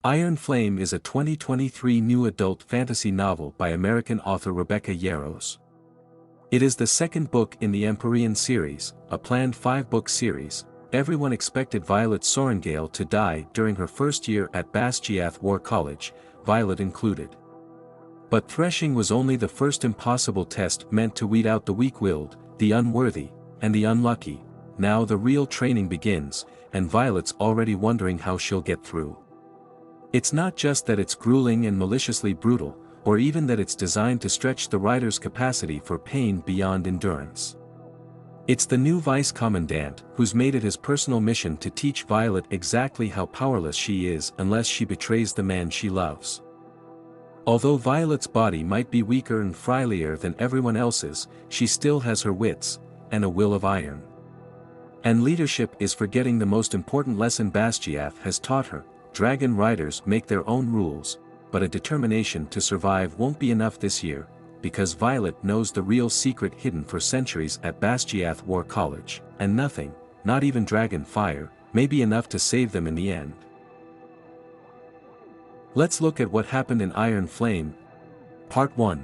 Iron Flame is a 2023 new adult fantasy novel by American author Rebecca Yarros. It is the second book in the Empyrean Series, a planned 5-book series. Everyone expected Violet Sorrengail to die during her first year at Basgiath War College, Violet included. But threshing was only the first impossible test meant to weed out the weak-willed, the unworthy, and the unlucky. Now the real training begins, and Violet's already wondering how she'll get through. It's not just that it's grueling and maliciously brutal, or even that it's designed to stretch the writer's capacity for pain beyond endurance. It's the new vice commandant who's made it his personal mission to teach Violet exactly how powerless she is unless she betrays the man she loves. Although Violet's body might be weaker and frilier than everyone else's, she still has her wits, and a will of iron. And leadership is forgetting the most important lesson Basgiath has taught her. Dragon riders make their own rules, but a determination to survive won't be enough this year, because Violet knows the real secret hidden for centuries at Basgiath War College, and nothing, not even dragon fire, may be enough to save them in the end. Let's look at what happened in Iron Flame. Part 1.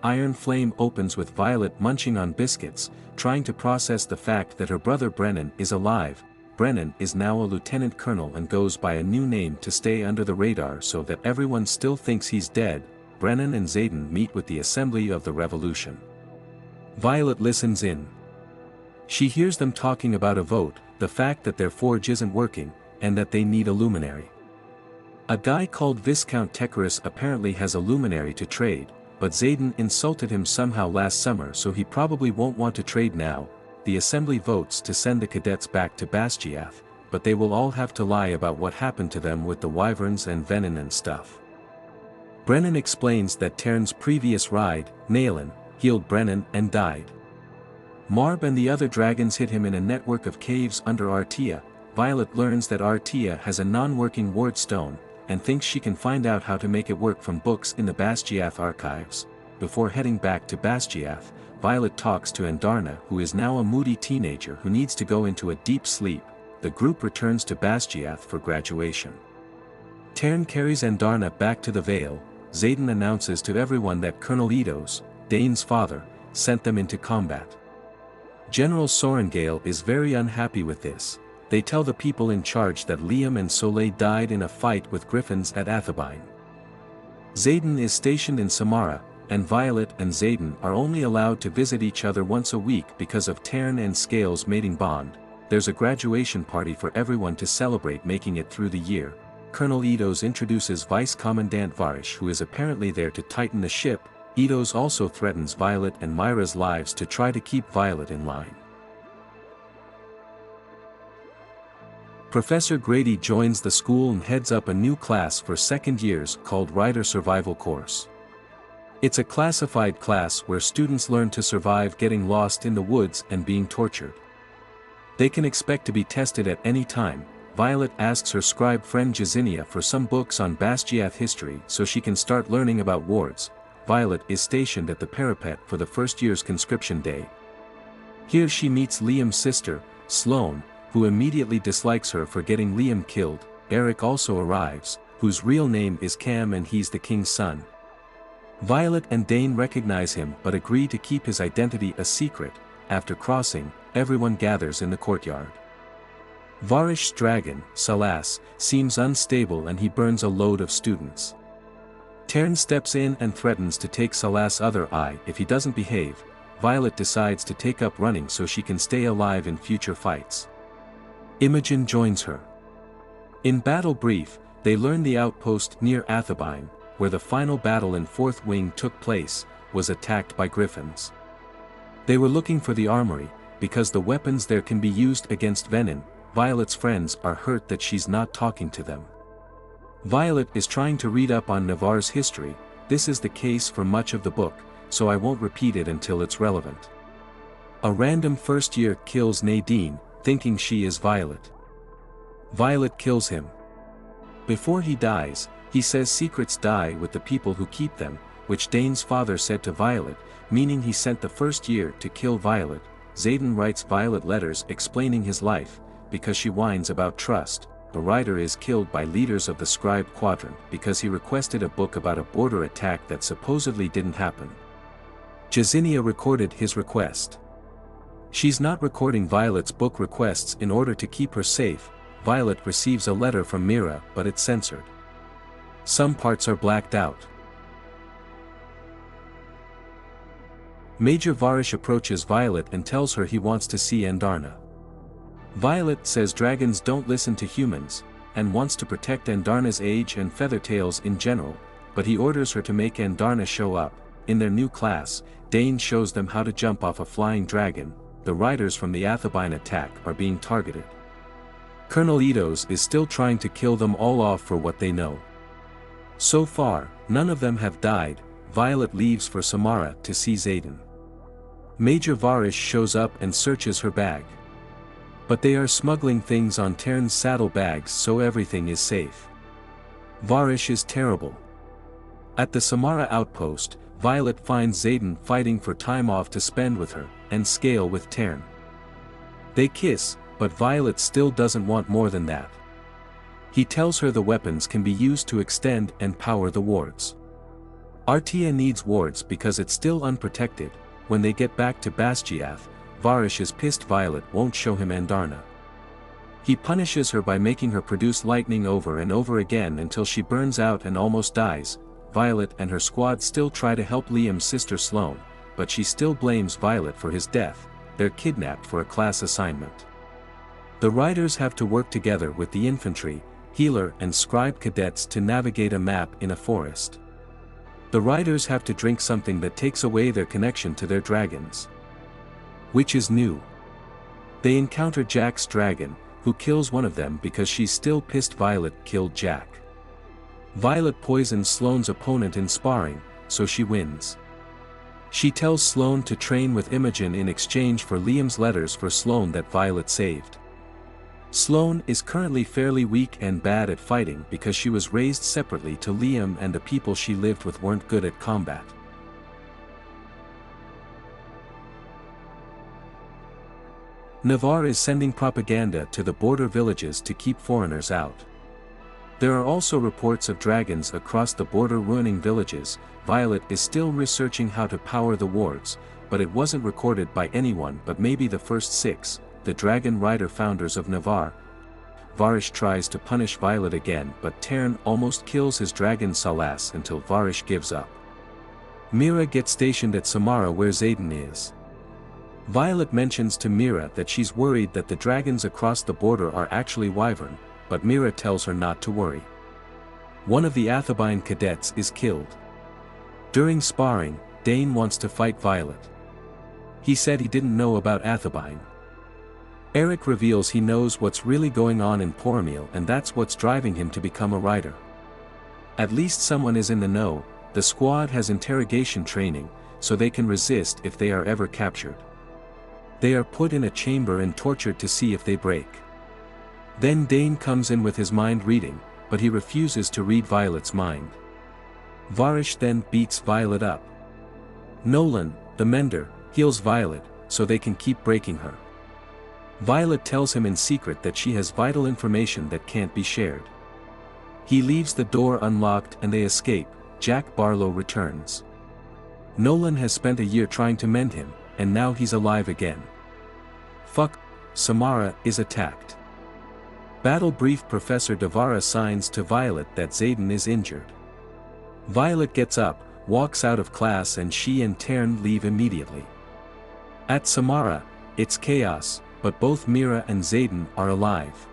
Iron Flame opens with Violet munching on biscuits, trying to process the fact that her brother Brennan is alive. Brennan is now a lieutenant colonel and goes by a new name to stay under the radar so that everyone still thinks he's dead. Brennan and Xaden meet with the Assembly of the Revolution. Violet listens in. She hears them talking about a vote, the fact that their forge isn't working, and that they need a luminary. A guy called Viscount Tecarus apparently has a luminary to trade, but Xaden insulted him somehow last summer, so he probably won't want to trade now. The assembly votes to send the cadets back to Basgiath, but they will all have to lie about what happened to them with the wyverns and venin and stuff. Brennan explains that Tern's previous ride, Naelin, healed Brennan and died. Marb and the other dragons hid him in a network of caves under Aretia. Violet learns that Aretia has a non-working ward stone, and thinks she can find out how to make it work from books in the Basgiath archives. Before heading back to Basgiath, Violet talks to Andarna, who is now a moody teenager who needs to go into a deep sleep. The group returns to Basgiath for graduation. Tern carries Andarna back to the Vale. Xaden announces to everyone that Colonel E-BOOKZ, Dane's father, sent them into combat. General Sorrengail is very unhappy with this. They tell the people in charge that Liam and Soleil died in a fight with griffins at Athebyne. Xaden is stationed in Samara, and Violet and Xaden are only allowed to visit each other once a week because of Tern and Scale's mating bond. There's a graduation party for everyone to celebrate making it through the year. Colonel E-BOOKZ introduces Vice Commandant Varish, who is apparently there to tighten the ship. E-BOOKZ also threatens Violet and Myra's lives to try to keep Violet in line. Professor Grady joins the school and heads up a new class for second years called Rider Survival Course. It's a classified class where students learn to survive getting lost in the woods and being tortured. They can expect to be tested at any time. Violet asks her scribe friend Jazinia for some books on Basgiath history so she can start learning about wards. Violet is stationed at the parapet for the first year's conscription day. Here she meets Liam's sister, Sloane, who immediately dislikes her for getting Liam killed. Eric also arrives, whose real name is Cam and he's the king's son. Violet and Dane recognize him but agree to keep his identity a secret. After crossing, everyone gathers in the courtyard. Varish's dragon, Salas, seems unstable and he burns a load of students. Tern steps in and threatens to take Salas' other eye if he doesn't behave. Violet decides to take up running so she can stay alive in future fights. Imogen joins her. In battle brief, they learn the outpost near Athebyne, where the final battle in Fourth Wing took place, was attacked by griffins. They were looking for the armory, because the weapons there can be used against venin. Violet's friends are hurt that she's not talking to them. Violet is trying to read up on Navarre's history. This is the case for much of the book, so I won't repeat it until it's relevant. A random first year kills Nadine, thinking she is Violet. Violet kills him. Before he dies, he says secrets die with the people who keep them, which Dane's father said to Violet, meaning he sent the first year to kill Violet. Xaden writes Violet letters explaining his life, because she whines about trust. the writer is killed by leaders of the Scribe Quadrant because he requested a book about a border attack that supposedly didn't happen. Jazinia recorded his request. She's not recording Violet's book requests in order to keep her safe. Violet receives a letter from Mira, but it's censored. Some parts are blacked out. Major Varish approaches Violet and tells her he wants to see Andarna. Violet says dragons don't listen to humans, and wants to protect Andarna's age and Feathertails in general, but he orders her to make Andarna show up. In their new class, Dane shows them how to jump off a flying dragon. The riders from the Athabine attack are being targeted. Colonel Eidos is still trying to kill them all off for what they know. So far, none of them have died. Violet leaves for Samara to see Xaden. Major Varish shows up and searches her bag. But they are smuggling things on Terran's saddlebags, so everything is safe. Varish is terrible. At the Samara outpost, Violet finds Xaden fighting for time off to spend with her, and scale with Terran. They kiss, but Violet still doesn't want more than that. He tells her the weapons can be used to extend and power the wards. Aretia needs wards because it's still unprotected. When they get back to Basgiath, Varish is pissed Violet won't show him Andarna. He punishes her by making her produce lightning over and over again until she burns out and almost dies. Violet and her squad still try to help Liam's sister Sloane, but she still blames Violet for his death. They're kidnapped for a class assignment. The riders have to work together with the infantry, healer and scribe cadets to navigate a map in a forest. The riders have to drink something that takes away their connection to their dragons. Which is new. They encounter Jack's dragon, who kills one of them because she's still pissed Violet killed Jack. Violet poisons Sloane's opponent in sparring, so she wins. She tells Sloane to train with Imogen in exchange for Liam's letters for Sloane that Violet saved. Sloane is currently fairly weak and bad at fighting because she was raised separately to Liam, and the people she lived with weren't good at combat. Navarre is sending propaganda to the border villages to keep foreigners out. There are also reports of dragons across the border ruining villages. Violet is still researching how to power the wards, but it wasn't recorded by anyone but maybe the first 6, the dragon rider founders of Navarre. Varish tries to punish Violet again, but Terran almost kills his dragon Salas until Varish gives up. Mira gets stationed at Samara where Xaden is. Violet mentions to Mira that she's worried that the dragons across the border are actually wyvern, but Mira tells her not to worry. One of the Athabine cadets is killed. During sparring, Dane wants to fight Violet. He said he didn't know about Athabine. Eric reveals he knows what's really going on in Poromiel, and that's what's driving him to become a rider. At least someone is in the know. The squad has interrogation training, so they can resist if they are ever captured. They are put in a chamber and tortured to see if they break. Then Dane comes in with his mind reading, but he refuses to read Violet's mind. Varish then beats Violet up. Nolan, the mender, heals Violet, so they can keep breaking her. Violet tells him in secret that she has vital information that can't be shared. He leaves the door unlocked and they escape. Jack Barlow returns. Nolan has spent a year trying to mend him, and now he's alive again. Samara is attacked. Battle brief. Professor Navarre signs to Violet that Xaden is injured. Violet gets up, walks out of class, and she and Terran leave immediately. At Samara, it's chaos, but both Mira and Xaden are alive.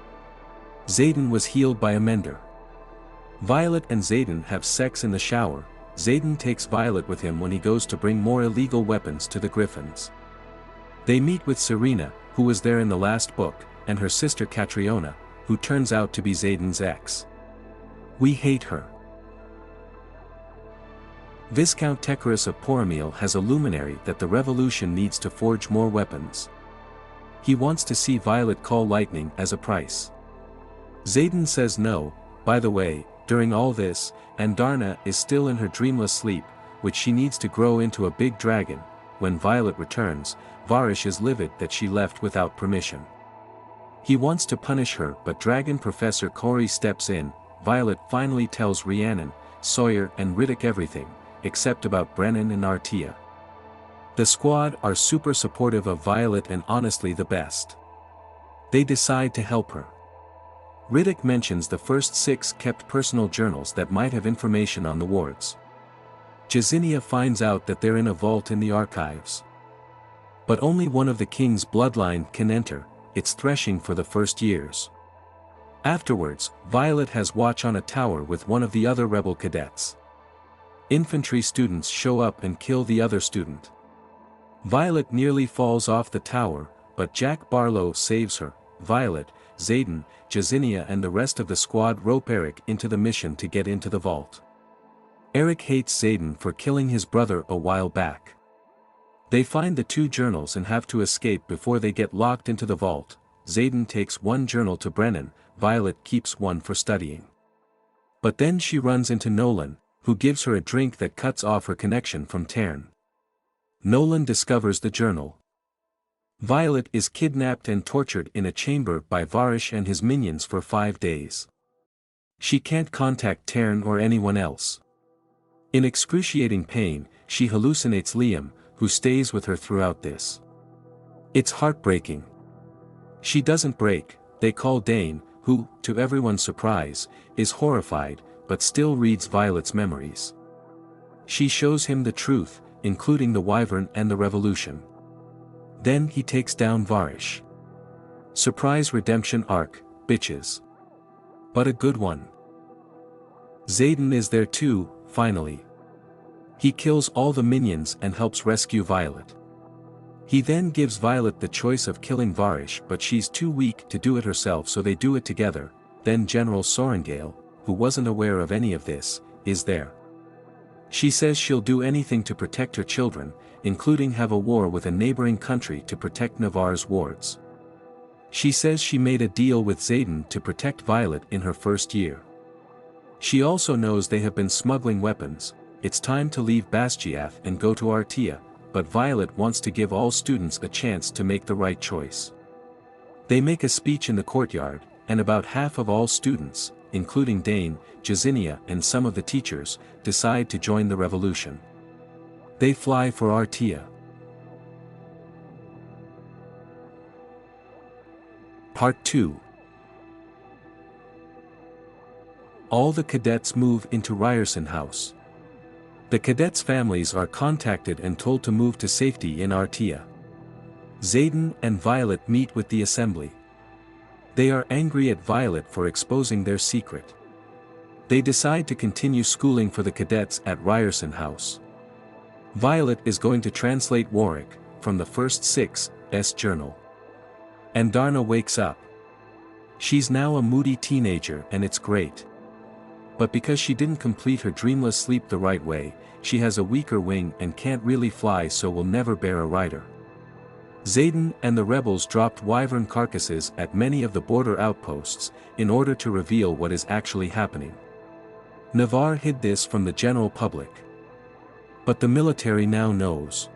Xaden was healed by a mender. Violet and Xaden have sex in the shower. Xaden takes Violet with him when he goes to bring more illegal weapons to the Griffins. They meet with Serena, who was there in the last book, and her sister Catriona, who turns out to be Xaden's ex. We hate her. Viscount Tecorus of Poromiel has a luminary that the revolution needs to forge more weapons. He wants to see Violet call lightning as a price. Xaden says no. By the way, during all this, Andarna is still in her dreamless sleep, which she needs to grow into a big dragon. When Violet returns, Varish is livid that she left without permission. He wants to punish her, but Dragon Professor Corey steps in. Violet finally tells Rhiannon, Sawyer and Riddick everything, except about Brennan and Aretia. The squad are super supportive of Violet and honestly the best. They decide to help her. Riddick mentions the first 6 kept personal journals that might have information on the wards. Xenia finds out that they're in a vault in the archives. But only one of the king's bloodline can enter. It's threshing for the first years. Afterwards, Violet has watch on a tower with one of the other rebel cadets. Infantry students show up and kill the other student. Violet nearly falls off the tower, but Jack Barlow saves her. Violet, Xaden, Xenia and the rest of the squad rope Eric into the mission to get into the vault. Eric hates Xaden for killing his brother a while back. They find the 2 journals and have to escape before they get locked into the vault. Xaden takes 1 journal to Brennan, Violet keeps 1 for studying. But then she runs into Nolan, who gives her a drink that cuts off her connection from Tern. Nolan discovers the journal. Violet is kidnapped and tortured in a chamber by Varish and his minions for 5 days. She can't contact Tern or anyone else. In excruciating pain, she hallucinates Liam, who stays with her throughout this. It's heartbreaking. She doesn't break. They call Dane, who, to everyone's surprise, is horrified, but still reads Violet's memories. She shows him the truth, including the wyvern and the revolution. Then he takes down Varish. Surprise redemption arc, bitches. But a good one. Xaden is there too, finally. He kills all the minions and helps rescue Violet. He then gives Violet the choice of killing Varish, but she's too weak to do it herself, so they do it together. Then General Sorrengail, who wasn't aware of any of this, is there. She says she'll do anything to protect her children, including have a war with a neighboring country to protect Navarre's wards. She says she made a deal with Xaden to protect Violet in her first year. She also knows they have been smuggling weapons. It's time to leave Basgiath and go to Aretia, but Violet wants to give all students a chance to make the right choice. They make a speech in the courtyard, and about half of all students, including Dane, Xenia and some of the teachers, decide to join the revolution. They fly for Aretia. Part 2. All the cadets move into Riorson House. The cadets' families are contacted and told to move to safety in Aretia. Xaden and Violet meet with the assembly. They are angry at Violet for exposing their secret. They decide to continue schooling for the cadets at Riorson House. Violet is going to translate Warwick, from the first 6's journal. And Darna wakes up. She's now a moody teenager and it's great. But because she didn't complete her dreamless sleep the right way, she has a weaker wing and can't really fly, so will never bear a rider. Xaden and the rebels dropped wyvern carcasses at many of the border outposts, in order to reveal what is actually happening. Navarre hid this from the general public. But the military now knows.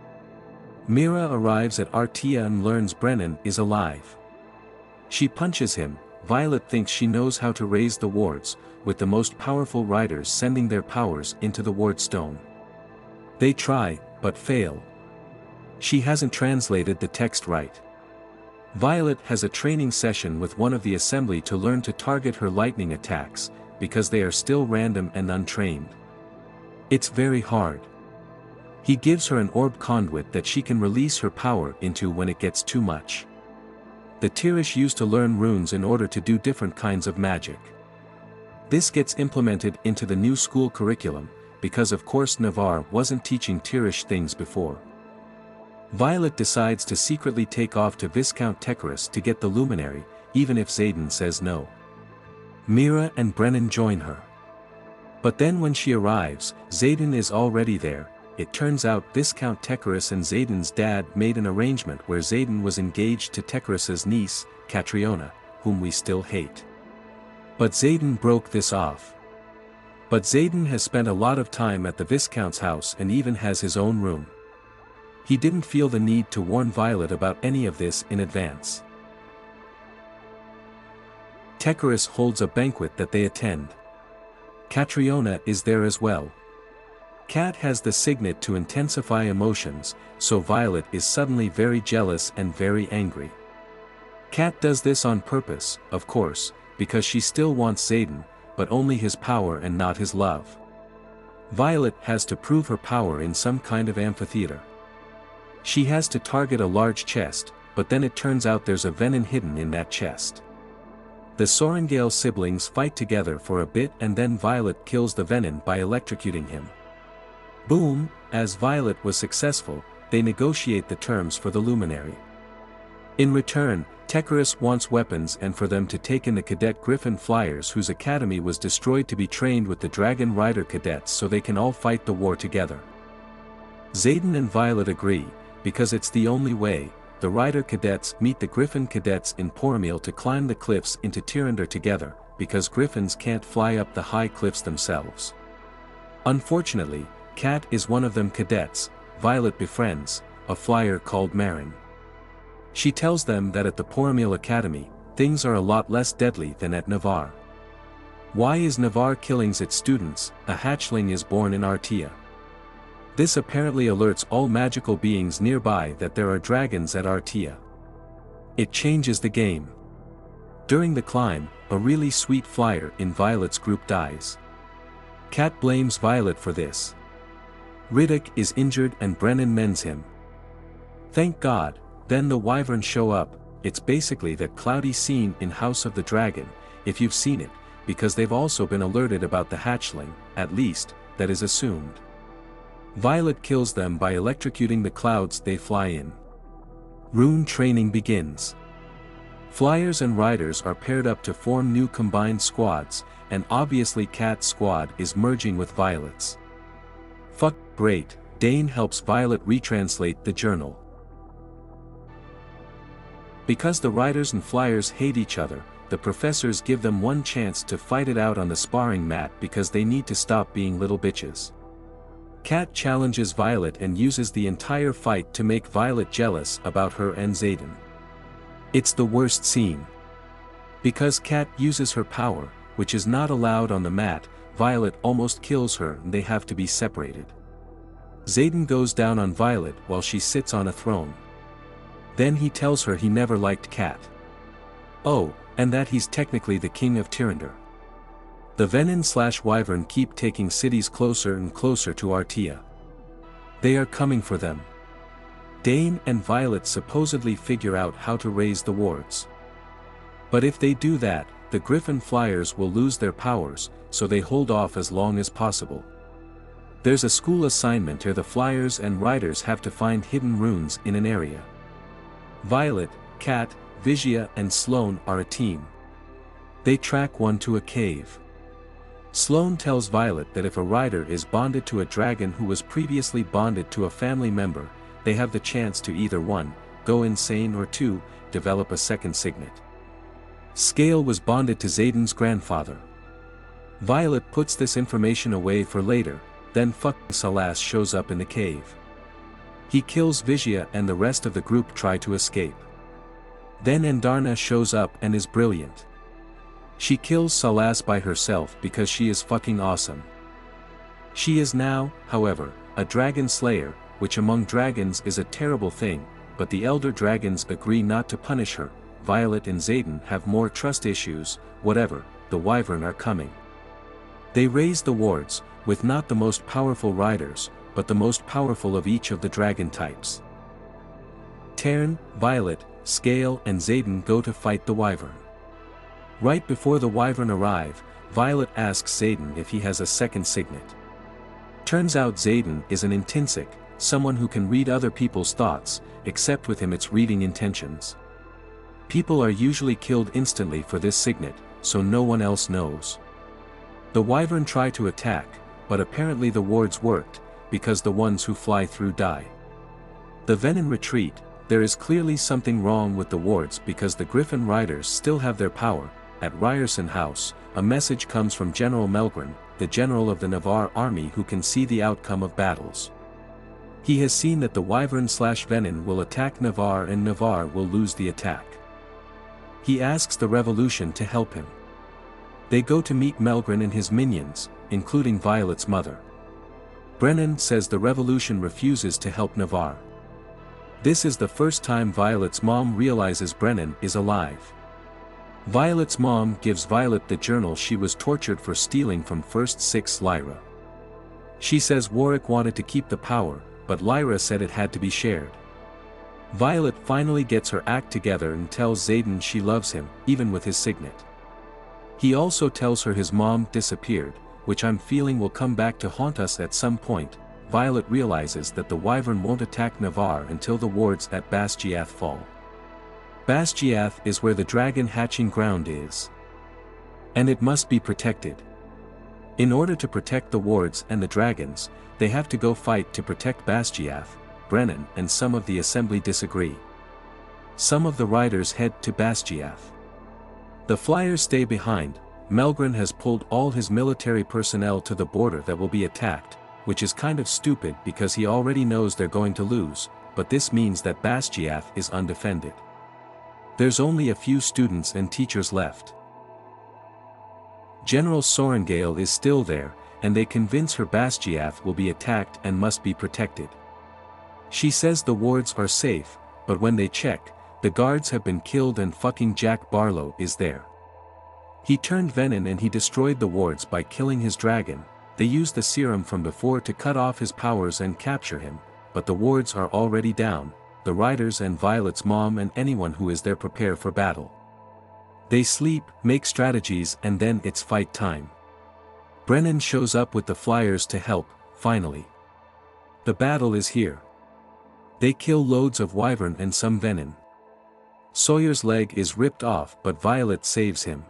Mira arrives at Aretia and learns Brennan is alive. She punches him. Violet thinks she knows how to raise the wards, with the most powerful riders sending their powers into the ward stone. They try, but fail. She hasn't translated the text right. Violet has a training session with one of the assembly to learn to target her lightning attacks, because they are still random and untrained. It's very hard. He gives her an orb conduit that she can release her power into when it gets too much. The Tirish used to learn runes in order to do different kinds of magic. This gets implemented into the new school curriculum, because of course Navarre wasn't teaching Tirish things before. Violet decides to secretly take off to Viscount Tecarus to get the luminary, even if Xaden says no. Mira and Brennan join her. But then when she arrives, Xaden is already there. It turns out Viscount Tecarus and Xaden's dad made an arrangement where Xaden was engaged to Tecarus's niece, Catriona, whom we still hate. But Xaden broke this off. But Xaden has spent a lot of time at the Viscount's house and even has his own room. He didn't feel the need to warn Violet about any of this in advance. Tecurus holds a banquet that they attend. Catriona is there as well. Cat has the signet to intensify emotions, so Violet is suddenly very jealous and very angry. Cat does this on purpose, of course, because she still wants Xaden, but only his power and not his love. Violet has to prove her power in some kind of amphitheater. She has to target a large chest, but then it turns out there's a venin hidden in that chest. The Sorrengail siblings fight together for a bit and then Violet kills the venin by electrocuting him. Boom, as Violet was successful, they negotiate the terms for the luminary. In return, Tecurus wants weapons and for them to take in the cadet Griffin Flyers whose academy was destroyed to be trained with the Dragon Rider cadets so they can all fight the war together. Xaden and Violet agree, because it's the only way. The Rider cadets meet the Griffin cadets in Pormil to climb the cliffs into Tyrandor together, because Griffins can't fly up the high cliffs themselves. Unfortunately, Cat is one of them cadets. Violet befriends a flyer called Marin. She tells them that at the Pormil Academy, things are a lot less deadly than at Navarre. Why is Navarre killing its students? A hatchling is born in Aretia. This apparently alerts all magical beings nearby that there are dragons at Aretia. It changes the game. During the climb, a really sweet flyer in Violet's group dies. Cat blames Violet for this. Riddick is injured and Brennan mends him. Thank God, then the wyverns show up. It's basically that cloudy scene in House of the Dragon, if you've seen it, because they've also been alerted about the hatchling, at least, that is assumed. Violet kills them by electrocuting the clouds they fly in. Rune training begins. Flyers and riders are paired up to form new combined squads, and obviously Cat's squad is merging with Violet's. Fuck, great, Dane helps Violet retranslate the journal. Because the riders and flyers hate each other, the professors give them one chance to fight it out on the sparring mat because they need to stop being little bitches. Cat challenges Violet and uses the entire fight to make Violet jealous about her and Xaden. It's the worst scene. Because Cat uses her power, which is not allowed on the mat, Violet almost kills her and they have to be separated. Xaden goes down on Violet while she sits on a throne. Then he tells her he never liked Cat. Oh, and that he's technically the king of Tyrandor. The venin/wyvern keep taking cities closer and closer to Aretia. They are coming for them. Dane and Violet supposedly figure out how to raise the wards. But if they do that, the Griffin Flyers will lose their powers, so they hold off as long as possible. There's a school assignment where the Flyers and Riders have to find hidden runes in an area. Violet, Cat, Vigia and Sloane are a team. They track one to a cave. Sloane tells Violet that if a rider is bonded to a dragon who was previously bonded to a family member, they have the chance to either 1, go insane or 2, develop a second signet. Scale was bonded to Xaden's grandfather. Violet puts this information away for later, then fucking Salas shows up in the cave. He kills Vigia and the rest of the group try to escape. Then Andarna shows up and is brilliant. She kills Salas by herself because she is fucking awesome. She is now, however, a dragon slayer, which among dragons is a terrible thing, but the elder dragons agree not to punish her. Violet and Xaden have more trust issues. Whatever, the wyvern are coming. They raise the wards, with not the most powerful riders, but the most powerful of each of the dragon types. Tern, Violet, Scale and Xaden go to fight the wyvern. Right before the wyvern arrive, Violet asks Xaden if he has a second signet. Turns out Xaden is an intensic, someone who can read other people's thoughts, except with him it's reading intentions. People are usually killed instantly for this signet, so no one else knows. The wyvern try to attack, but apparently the wards worked, because the ones who fly through die. The venin retreat. There is clearly something wrong with the wards because the Griffin Riders still have their power. At Riorson House, a message comes from General Melgren, the general of the Navarre army who can see the outcome of battles. He has seen that the wyvern/venin will attack Navarre and Navarre will lose the attack. He asks the revolution to help him. They go to meet Melgren and his minions, including Violet's mother. Brennan says the revolution refuses to help Navarre. This is the first time Violet's mom realizes Brennan is alive. Violet's mom gives Violet the journal she was tortured for stealing from First Six Lyra. She says Warwick wanted to keep the power, but Lyra said it had to be shared. Violet finally gets her act together and tells Xaden she loves him, even with his signet. He also tells her his mom disappeared, which I'm feeling will come back to haunt us at some point. Violet realizes that the wyvern won't attack Navarre until the wards at Basgiath fall. Basgiath is where the dragon hatching ground is. And it must be protected. In order to protect the wards and the dragons, they have to go fight to protect Basgiath. Brennan and some of the assembly disagree. Some of the riders head to Basgiath. The flyers stay behind. Melgren has pulled all his military personnel to the border that will be attacked, which is kind of stupid because he already knows they're going to lose, but this means that Basgiath is undefended. There's only a few students and teachers left. General Sorrengail is still there, and they convince her Basgiath will be attacked and must be protected. She says the wards are safe, but when they check, the guards have been killed and fucking Jack Barlow is there. He turned venin and he destroyed the wards by killing his dragon. They used the serum from before to cut off his powers and capture him, but the wards are already down. The riders and Violet's mom and anyone who is there prepare for battle. They sleep, make strategies, and then it's fight time. Brennan shows up with the flyers to help, finally. The battle is here. They kill loads of wyvern and some venin. Sawyer's leg is ripped off but Violet saves him.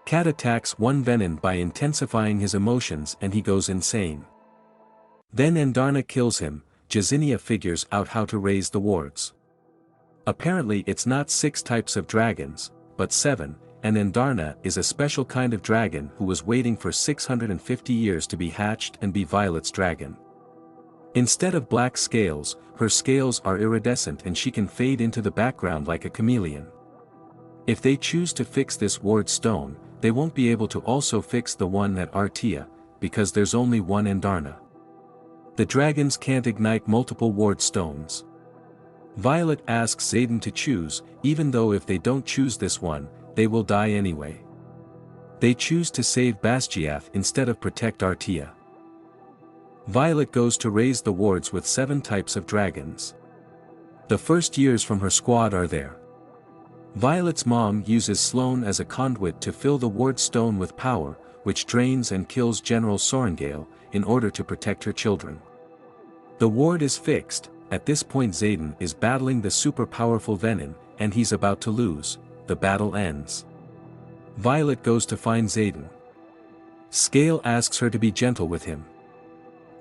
Cat attacks one venin by intensifying his emotions and he goes insane. Then Endarna kills him. Jazinia figures out how to raise the wards. Apparently it's not 6 types of dragons, but 7, and Endarna is a special kind of dragon who was waiting for 650 years to be hatched and be Violet's dragon. Instead of black scales, her scales are iridescent and she can fade into the background like a chameleon. If they choose to fix this ward stone, they won't be able to also fix the one at Aretia, because there's only one Endarna. The dragons can't ignite multiple ward stones. Violet asks Xaden to choose, even though if they don't choose this one, they will die anyway. They choose to save Basgiath instead of protect Aretia. Violet goes to raise the wards with 7 types of dragons. The first years from her squad are there. Violet's mom uses Sloane as a conduit to fill the ward stone with power, which drains and kills General Sorrengail, in order to protect her children. The ward is fixed. At this point Xaden is battling the super powerful venin, and he's about to lose. The battle ends. Violet goes to find Xaden. Scale asks her to be gentle with him.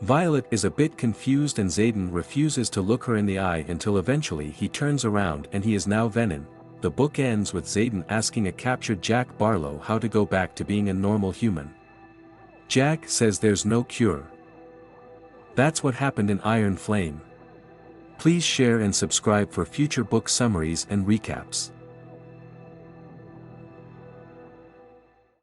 Violet is a bit confused and Xaden refuses to look her in the eye until eventually he turns around and he is now venin. The book ends with Xaden asking a captured Jack Barlow how to go back to being a normal human. Jack says there's no cure. That's what happened in Iron Flame. Please share and subscribe for future book summaries and recaps.